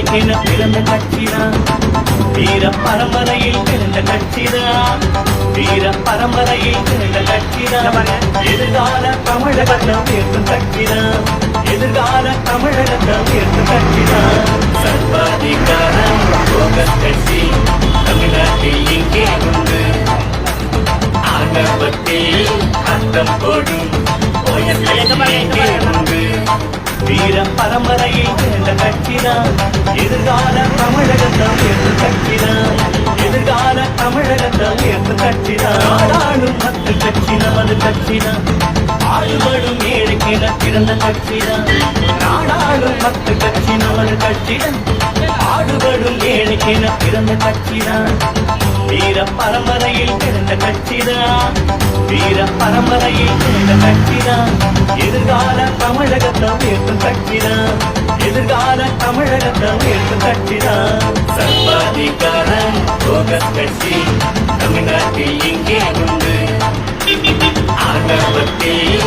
ஏழைக்கென பிறந்த கட்சிதான். வீர பரம்பரையில் பிறந்த கட்சிதான். வீர பரம்பரையில் பிறந்த கட்சிதான். எதிர்கால தமிழகத்தை உயர்த்தும் கட்சிதான். எதிர்கால தமிழகத்தை உயர்த்தும் கட்சிதான். சர்வாதிகாரம் போகஸ் கட்சி தமிழ்நாட்டில் இங்கே உண்டு. ஆணவத்தில் அர்த்தம் போடும் உண்டு. வீர பரம்பரையில் பிறந்த கட்சிதான். எதிர்கால தமிழகத்தை உயர்த்தும் கட்சிதான். எதிர்கால தமிழகத்தை உயர்த்தும் கட்சிதான். நாடாளும் மக்கள் கட்சி நமது கட்சிதான். ஆளுபடும் ஏழைக்கென பிறந்த கட்சிதான். நாடாளும் மக்கள் கட்சி நமது கட்சிதான். ஆடுபடும் ஏழைக்கென பிறந்த கட்சிதான். வீர பரம்பரையில் பிறந்த கட்சிதான். வீர பரம்பரையில் பிறந்த கட்சிதான். எதிர்கால தமிழகத்தை உயர்த்தும் கட்சிதான். எதிர்கால தமிழகத்தை உயர்த்தும் கட்சிதான். சர்வாதிகாரம் போகஸ் கட்சி தமிழ்நாட்டில் இங்கே உண்டு. ஆணவத்தில்